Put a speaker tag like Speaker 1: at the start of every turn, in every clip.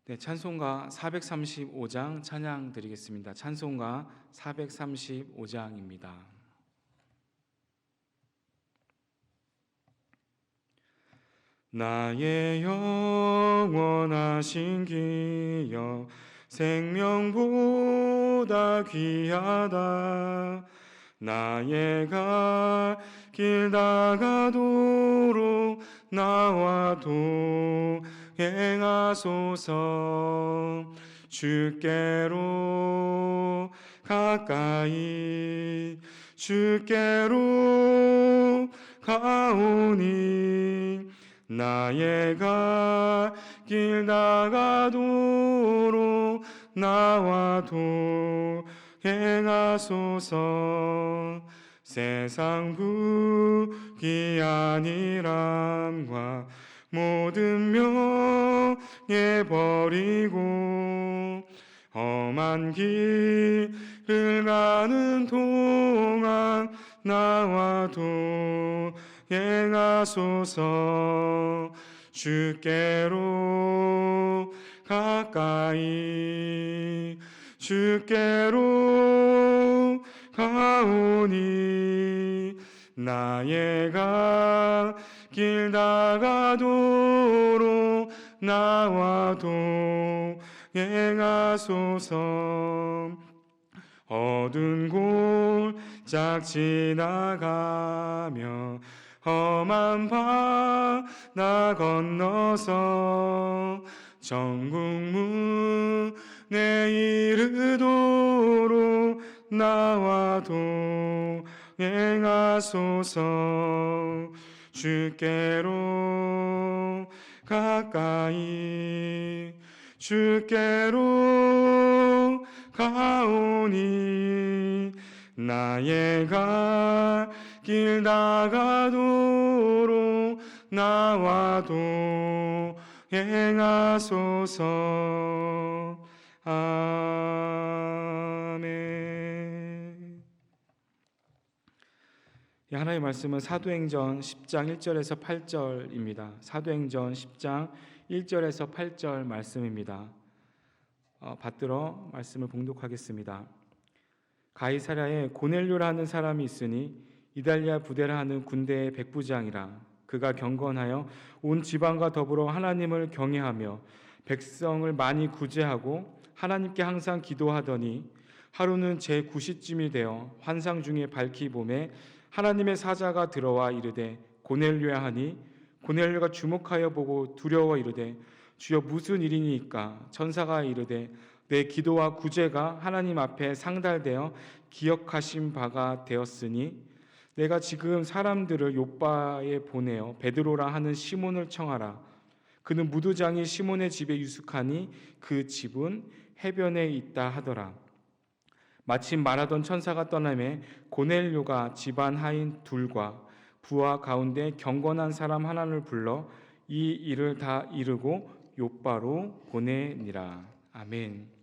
Speaker 1: 네, 찬송가 435장 찬양 드리겠습니다. 찬송가 435장입니다. 나의 영원하신 기여 생명보다 귀하다. 나의 갈 길 다가도록 나와 동행하소서. 주께로 가까이 주께로 가오니 나의 갈 길 다가도록 나와 동행하소서. 세상 부귀한 일함과 모든 명예 버리고 험한 길을 가는 동안 나와 동행하소서. 주께로 가까이 주께로 가오니 나의 갈 길 다가도록 나와 동행하소서. 어두운 골짝 지나가며 험한 바다 건너서 천국 문에 이르도록 나와 동행하소서. 주께로 가까이 주께로 가오니 나의 갈 길 다가도록 나와 동행하소서. 아멘. 하나님의 말씀은 사도행전 10장 1절에서 8절입니다. 사도행전 10장 1절에서 8절 말씀입니다. 받들어 말씀을 봉독하겠습니다. 가이사랴에 고넬료라는 사람이 있으니 이달리아 부대라 하는 군대의 백부장이라. 그가 경건하여 온 지방과 더불어 하나님을 경외하며 백성을 많이 구제하고 하나님께 항상 기도하더니 하루는 제9시쯤이 되어 환상 중에 밝히 보매 하나님의 사자가 들어와 이르되 고넬료야 하니 고넬료가 주목하여 보고 두려워 이르되 주여 무슨 일이니까? 천사가 이르되 내 기도와 구제가 하나님 앞에 상달되어 기억하신 바가 되었으니 내가 지금 사람들을 욥바에 보내어 베드로라 하는 시몬을 청하라. 그는 무두장이 시몬의 집에 유숙하니 그 집은 해변에 있다 하더라. 마침 말하던 천사가 떠나매 고넬료가 집안 하인 둘과 부하 가운데 경건한 사람 하나를 불러 이 일을 다 이르고 욥바로 보내니라. 아멘.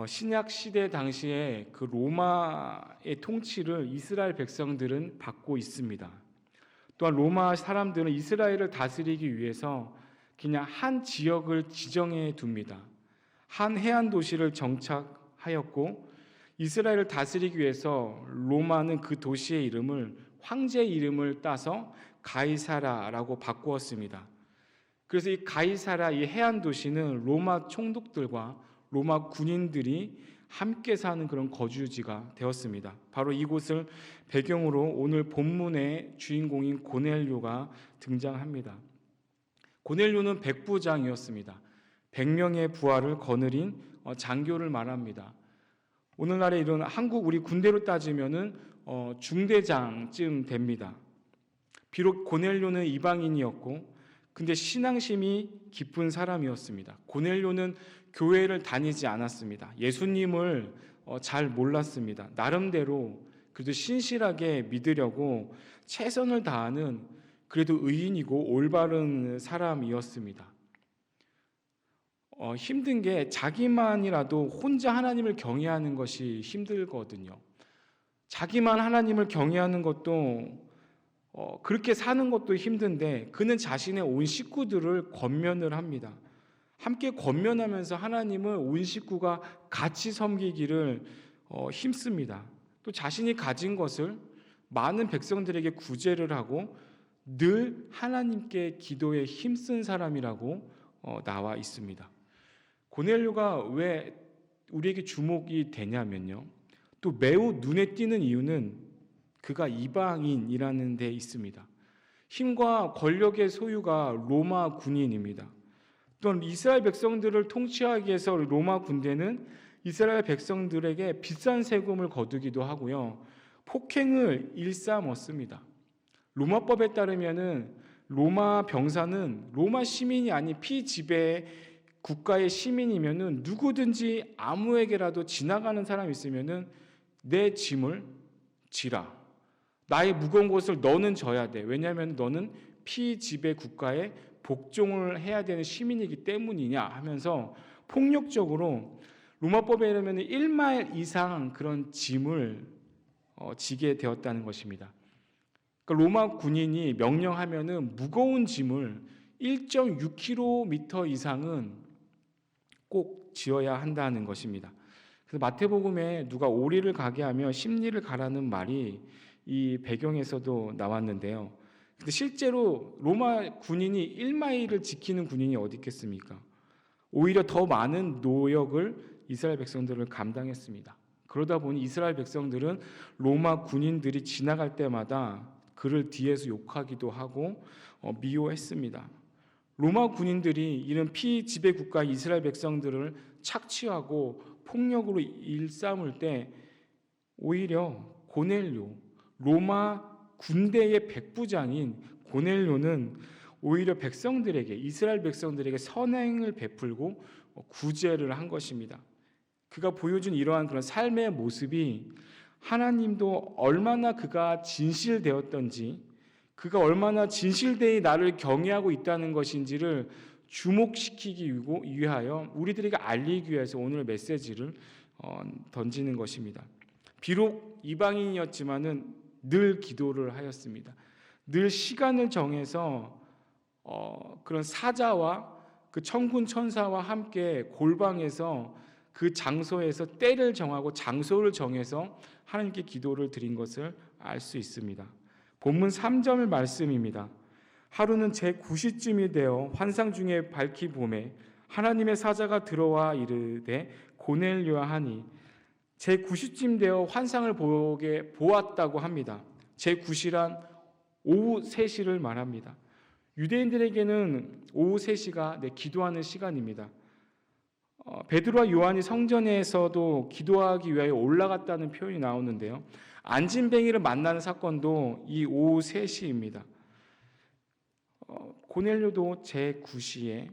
Speaker 1: 신약 시대 당시에 그 로마의 통치를 이스라엘 백성들은 받고 있습니다. 또한 로마 사람들은 이스라엘을 다스리기 위해서 그냥 한 지역을 지정해 둡니다. 한 해안 도시를 정착하였고 이스라엘을 다스리기 위해서 로마는 그 도시의 이름을 황제 이름을 따서 가이사라라고 바꾸었습니다. 그래서 이 가이사라 이 해안 도시는 로마 총독들과 로마 군인들이 함께 사는 그런 거주지가 되었습니다. 바로 이곳을 배경으로 오늘 본문의 주인공인 고넬료가 등장합니다. 고넬료는 백부장이었습니다. 100명의 부하를 거느린 장교를 말합니다. 오늘날에 이런 한국 우리 군대로 따지면은 중대장쯤 됩니다. 비록 고넬료는 이방인이었고 근데 신앙심이 깊은 사람이었습니다. 고넬료는 교회를 다니지 않았습니다. 예수님을 잘 몰랐습니다. 나름대로 그래도 신실하게 믿으려고 최선을 다하는 그래도 의인이고 올바른 사람이었습니다. 힘든 게 자기만이라도 혼자 하나님을 경외하는 것이 힘들거든요. 자기만 하나님을 경외하는 것도 그렇게 사는 것도 힘든데 그는 자신의 온 식구들을 권면을 합니다. 함께 권면하면서 하나님을 온 식구가 같이 섬기기를 힘씁니다. 또 자신이 가진 것을 많은 백성들에게 구제를 하고 늘 하나님께 기도에 힘쓴 사람이라고 나와 있습니다. 고넬료가 왜 우리에게 주목이 되냐면요, 또 매우 눈에 띄는 이유는 그가 이방인이라는 데 있습니다. 힘과 권력의 소유가 로마 군인입니다. 또한 이스라엘 백성들을 통치하기 위해서 로마 군대는 이스라엘 백성들에게 비싼 세금을 거두기도 하고요, 폭행을 일삼았습니다. 로마법에 따르면은 로마 병사는 로마 시민이 아닌 피지배 국가의 시민이면은 누구든지 아무에게라도 지나가는 사람이 있으면은 내 짐을 지라. 나의 무거운 것을 너는 져야 돼. 왜냐하면 너는 피지배 국가에 복종을 해야 되는 시민이기 때문이냐 하면서 폭력적으로 로마법에 의하면 1마일 이상 그런 짐을 지게 되었다는 것입니다. 그러니까 로마 군인이 명령하면은 무거운 짐을 1.6km 이상은 꼭 지어야 한다는 것입니다. 그래서 마태복음에 누가 오리를 가게 하며 십리를 가라는 말이 이 배경에서도 나왔는데요. 근데 실제로 로마 군인이 1마일을 지키는 군인이 어디 있겠습니까? 오히려 더 많은 노역을 이스라엘 백성들을 감당했습니다. 그러다 보니 이스라엘 백성들은 로마 군인들이 지나갈 때마다 그를 뒤에서 욕하기도 하고 미워했습니다. 로마 군인들이 이런 피지배 국가 이스라엘 백성들을 착취하고 폭력으로 일삼을 때 오히려 고넬료, 로마 군대의 백부장인 고넬료는 오히려 백성들에게, 이스라엘 백성들에게 선행을 베풀고 구제를 한 것입니다. 그가 보여준 이러한 그런 삶의 모습이 하나님도 얼마나 그가 진실되었던지, 그가 얼마나 진실되이 나를 경외하고 있다는 것인지를 주목시키기 위하여 우리들에게 알리기 위해서 오늘 메시지를 던지는 것입니다. 비록 이방인이었지만은 늘 기도를 하였습니다. 늘 시간을 정해서 그런 사자와 그 천군 천사와 함께 골방에서 그 장소에서 때를 정하고 장소를 정해서 하나님께 기도를 드린 것을 알 수 있습니다. 본문 3절 말씀입니다. 하루는 제9시쯤이 되어 환상 중에 밝히 보매 하나님의 사자가 들어와 이르되 고넬료야 하니, 제9시쯤 되어 환상을 보았다고 합니다. 제9시란 오후 3시를 말합니다. 유대인들에게는 오후 3시가 기도하는 시간입니다. 베드로와 요한이 성전에서도 기도하기 위하여 올라갔다는 표현이 나오는데요, 안진뱅이를 만나는 사건도 이 오후 3시입니다. 고넬료도 제9시에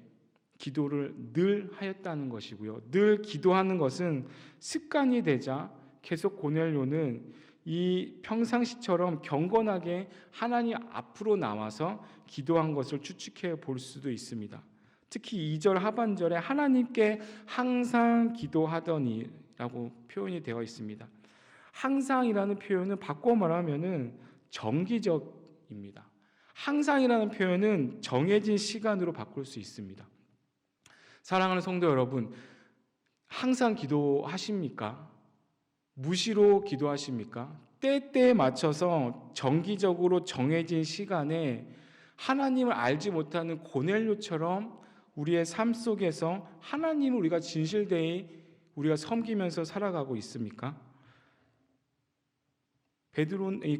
Speaker 1: 기도를 늘 하였다는 것이고요, 늘 기도하는 것은 습관이 되자 계속 고넬료는 이 평상시처럼 경건하게 하나님 앞으로 나와서 기도한 것을 추측해 볼 수도 있습니다. 특히 2절 하반절에 하나님께 항상 기도하더니라고 표현이 되어 있습니다. 항상이라는 표현은 바꿔 말하면은 정기적입니다. 항상이라는 표현은 정해진 시간으로 바꿀 수 있습니다. 사랑하는 성도 여러분, 항상 기도하십니까? 무시로 기도하십니까? 때때에 맞춰서 정기적으로 정해진 시간에 하나님을 알지 못하는 고넬료처럼 우리의 삶 속에서 하나님을 우리가 진실되이 우리가 섬기면서 살아가고 있습니까?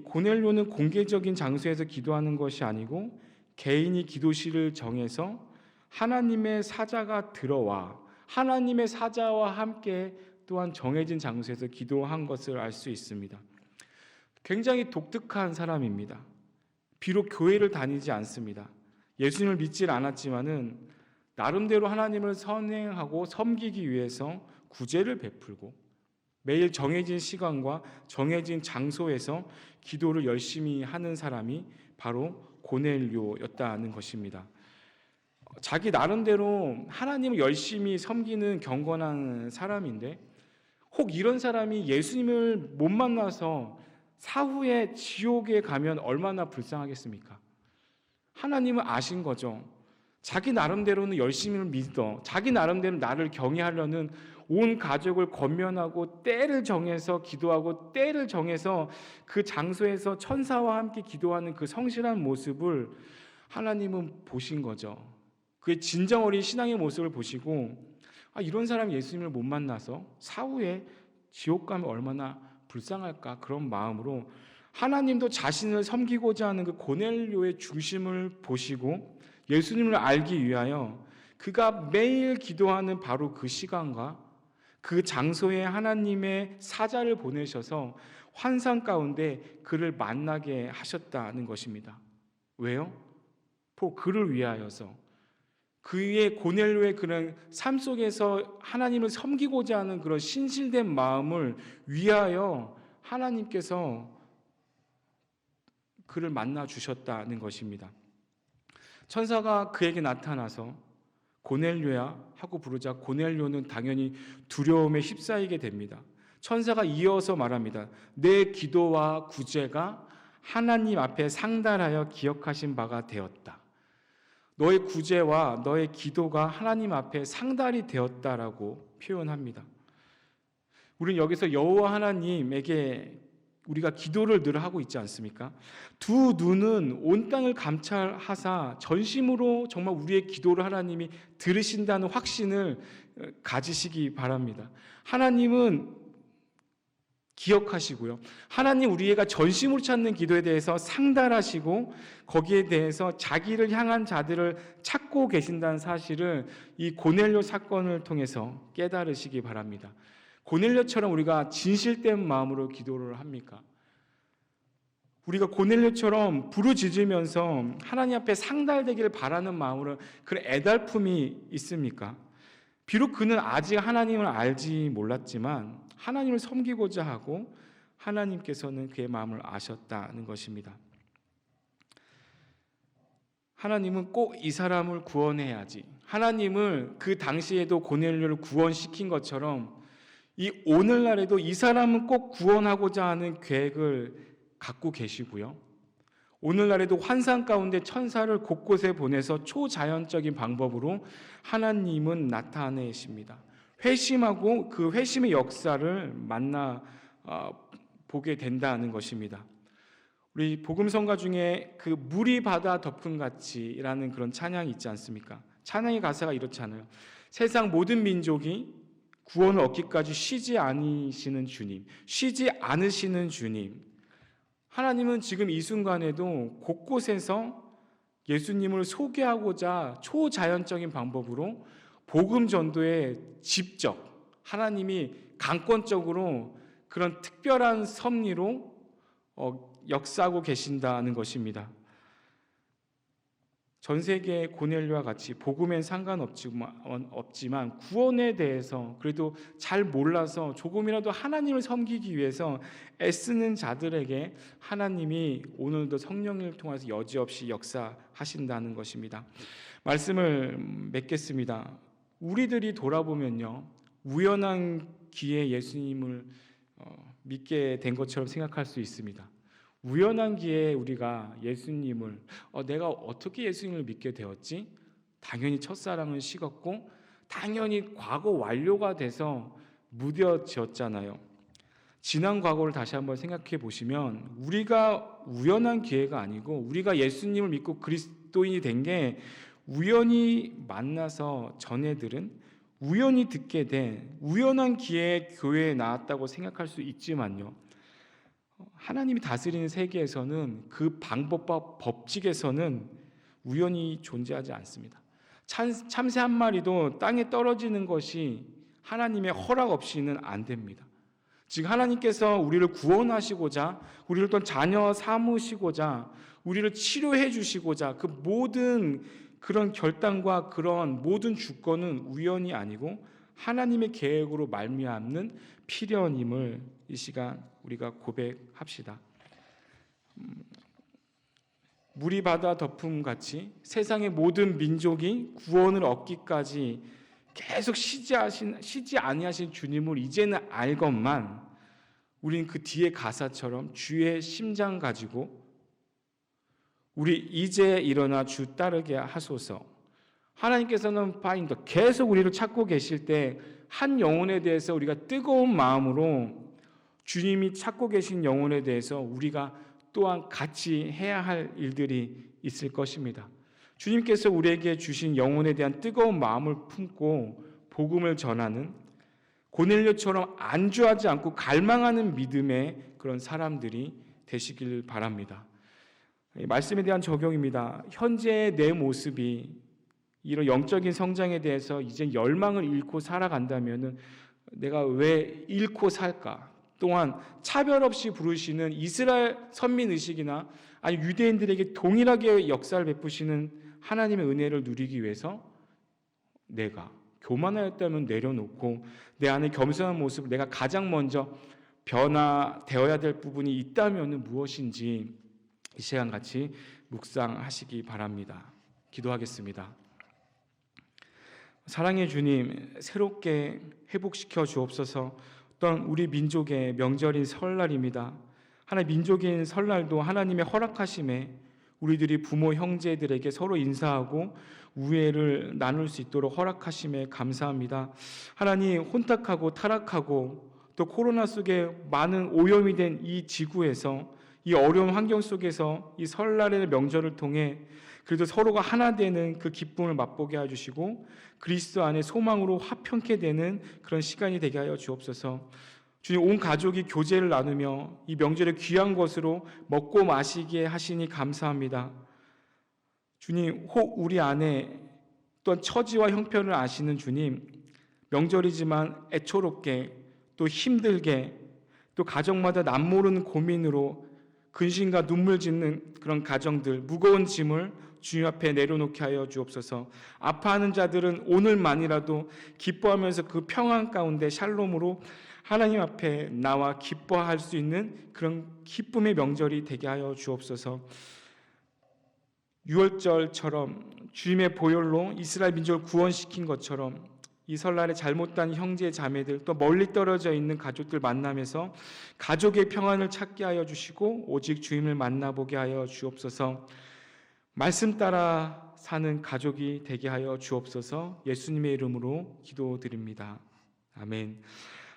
Speaker 1: 고넬료는 공개적인 장소에서 기도하는 것이 아니고 개인이 기도실을 정해서 하나님의 사자가 들어와 하나님의 사자와 함께 또한 정해진 장소에서 기도한 것을 알 수 있습니다. 굉장히 독특한 사람입니다. 비록 교회를 다니지 않습니다. 예수님을 믿지 않았지만은 나름대로 하나님을 선행하고 섬기기 위해서 구제를 베풀고 매일 정해진 시간과 정해진 장소에서 기도를 열심히 하는 사람이 바로 고넬료였다는 것입니다. 자기 나름대로 하나님을 열심히 섬기는 경건한 사람인데 혹 이런 사람이 예수님을 못 만나서 사후에 지옥에 가면 얼마나 불쌍하겠습니까? 하나님은 아신 거죠. 자기 나름대로는 열심히 믿어, 자기 나름대로 나를 경외하려는 온 가족을 권면하고 때를 정해서 기도하고 때를 정해서 그 장소에서 천사와 함께 기도하는 그 성실한 모습을 하나님은 보신 거죠. 그의 진정 어린 신앙의 모습을 보시고 이런 사람이 예수님을 못 만나서 사후에 지옥 가면 얼마나 불쌍할까, 그런 마음으로 하나님도 자신을 섬기고자 하는 그 고넬료의 중심을 보시고 예수님을 알기 위하여 그가 매일 기도하는 바로 그 시간과 그 장소에 하나님의 사자를 보내셔서 환상 가운데 그를 만나게 하셨다는 것입니다. 왜요? 그를 위하여서, 그의 고넬료의 그런 삶 속에서 하나님을 섬기고자 하는 그런 신실된 마음을 위하여 하나님께서 그를 만나 주셨다는 것입니다. 천사가 그에게 나타나서 고넬료야 하고 부르자 고넬료는 당연히 두려움에 휩싸이게 됩니다. 천사가 이어서 말합니다. 내 기도와 구제가 하나님 앞에 상달하여 기억하신 바가 되었다. 너의 구제와 너의 기도가 하나님 앞에 상달이 되었다라고 표현합니다. 우리는 여기서 여호와 하나님에게 우리가 기도를 늘 하고 있지 않습니까? 두 눈은 온 땅을 감찰하사 전심으로 정말 우리의 기도를 하나님이 들으신다는 확신을 가지시기 바랍니다. 하나님은 기억하시고요. 하나님 우리가 전심으로 찾는 기도에 대해서 상달하시고 거기에 대해서 자기를 향한 자들을 찾고 계신다는 사실을 이 고넬료 사건을 통해서 깨달으시기 바랍니다. 고넬료처럼 우리가 진실된 마음으로 기도를 합니까? 우리가 고넬료처럼 부르짖으면서 하나님 앞에 상달되기를 바라는 마음으로 그런 애달픔이 있습니까? 비록 그는 아직 하나님을 알지 몰랐지만 하나님을 섬기고자 하고 하나님께서는 그의 마음을 아셨다는 것입니다. 하나님은 꼭 이 사람을 구원해야지, 하나님을 그 당시에도 고넬료를 구원시킨 것처럼 이 오늘날에도 이 사람은 꼭 구원하고자 하는 계획을 갖고 계시고요. 오늘날에도 환상 가운데 천사를 곳곳에 보내서 초자연적인 방법으로 하나님은 나타내십니다. 회심하고 그 회심의 역사를 만나 보게 된다는 것입니다. 우리 복음성가 중에 그 물이 바다 덮음 같이라는 그런 찬양이 있지 않습니까? 찬양의 가사가 이렇잖아요. 세상 모든 민족이 구원을 얻기까지 쉬지 않으시는 주님, 쉬지 않으시는 주님. 하나님은 지금 이 순간에도 곳곳에서 예수님을 소개하고자 초자연적인 방법으로 복음 전도에 직접 하나님이 강권적으로 그런 특별한 섭리로 역사하고 계신다는 것입니다. 전 세계 고넬료와 같이 복음엔 상관없지만 구원에 대해서 그래도 잘 몰라서 조금이라도 하나님을 섬기기 위해서 애쓰는 자들에게 하나님이 오늘도 성령을 통해서 여지없이 역사하신다는 것입니다. 말씀을 맺겠습니다. 우리들이 돌아보면요, 우연한 기회에 예수님을 믿게 된 것처럼 생각할 수 있습니다. 우연한 기회에 우리가 예수님을 내가 어떻게 예수님을 믿게 되었지? 당연히 첫사랑은 식었고 당연히 과거 완료가 돼서 무뎌졌잖아요. 지난 과거를 다시 한번 생각해 보시면 우리가 우연한 기회가 아니고 우리가 예수님을 믿고 그리스도인이 된 게 우연히 만나서 전해들은 우연히 듣게 된 우연한 기회에 교회에 나왔다고 생각할 수 있지만요, 하나님이 다스리는 세계에서는 그 방법과 법칙에서는 우연히 존재하지 않습니다. 참새 한 마리도 땅에 떨어지는 것이 하나님의 허락 없이는 안 됩니다. 즉 하나님께서 우리를 구원하시고자, 우리를 또 자녀 삼으시고자, 우리를 치료해 주시고자 그 모든 그런 결단과 그런 모든 주권은 우연이 아니고 하나님의 계획으로 말미암는 필연임을 이 시간 우리가 고백합시다. 물이 바다 덮음 같이 세상의 모든 민족이 구원을 얻기까지 계속 쉬지 아니하신 주님을 이제는 알건만 우리는 그 뒤에 가사처럼 주의 심장 가지고 우리 이제 일어나 주 따르게 하소서, 하나님께서는 파인더 계속 우리를 찾고 계실 때 한 영혼에 대해서 우리가 뜨거운 마음으로 주님이 찾고 계신 영혼에 대해서 우리가 또한 같이 해야 할 일들이 있을 것입니다. 주님께서 우리에게 주신 영혼에 대한 뜨거운 마음을 품고 복음을 전하는 고넬료처럼 안주하지 않고 갈망하는 믿음의 그런 사람들이 되시길 바랍니다. 말씀에 대한 적용입니다. 현재의 내 모습이 이런 영적인 성장에 대해서 이제 열망을 잃고 살아간다면 내가 왜 잃고 살까? 또한 차별 없이 부르시는 이스라엘 선민의식이나 아니 유대인들에게 동일하게 역사를 베푸시는 하나님의 은혜를 누리기 위해서 내가 교만하였다면 내려놓고 내 안에 겸손한 모습을 내가 가장 먼저 변화되어야 될 부분이 있다면 무엇인지 이 시간 같이 묵상하시기 바랍니다. 기도하겠습니다. 사랑의 주님, 새롭게 회복시켜 주옵소서. 어떤 우리 민족의 명절인 설날입니다. 하나님 민족인 설날도 하나님의 허락하심에 우리들이 부모 형제들에게 서로 인사하고 우애를 나눌 수 있도록 허락하심에 감사합니다. 하나님, 혼탁하고 타락하고 또 코로나 속에 많은 오염이 된 이 지구에서 이 어려운 환경 속에서 이 설날의 명절을 통해 그래도 서로가 하나 되는 그 기쁨을 맛보게 해주시고 그리스도 안에 소망으로 화평케 되는 그런 시간이 되게 하여 주옵소서. 주님, 온 가족이 교제를 나누며 이 명절의 귀한 것으로 먹고 마시게 하시니 감사합니다. 주님, 혹 우리 안에 또한 처지와 형편을 아시는 주님, 명절이지만 애초롭게 또 힘들게 또 가정마다 남모르는 고민으로 근심과 눈물 짓는 그런 가정들, 무거운 짐을 주님 앞에 내려놓게 하여 주옵소서. 아파하는 자들은 오늘만이라도 기뻐하면서 그 평안 가운데 샬롬으로 하나님 앞에 나와 기뻐할 수 있는 그런 기쁨의 명절이 되게 하여 주옵소서. 유월절처럼 주님의 보혈로 이스라엘 민족을 구원시킨 것처럼 이 설날에 잘못된 형제 자매들 또 멀리 떨어져 있는 가족들 만나면서 가족의 평안을 찾게 하여 주시고 오직 주님을 만나보게 하여 주옵소서. 말씀 따라 사는 가족이 되게 하여 주옵소서. 예수님의 이름으로 기도드립니다. 아멘.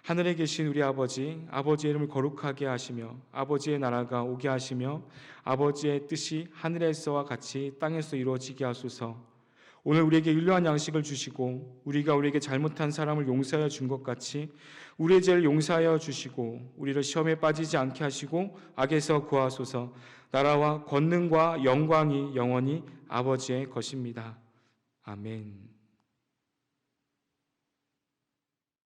Speaker 1: 하늘에 계신 우리 아버지, 아버지의 이름을 거룩하게 하시며 아버지의 나라가 오게 하시며 아버지의 뜻이 하늘에서와 같이 땅에서 이루어지게 하소서. 오늘 우리에게 유일한 양식을 주시고 우리가 우리에게 잘못한 사람을 용서하여 준 것 같이 우리의 죄를 용서하여 주시고 우리를 시험에 빠지지 않게 하시고 악에서 구하소서. 나라와 권능과 영광이 영원히 아버지의 것입니다. 아멘.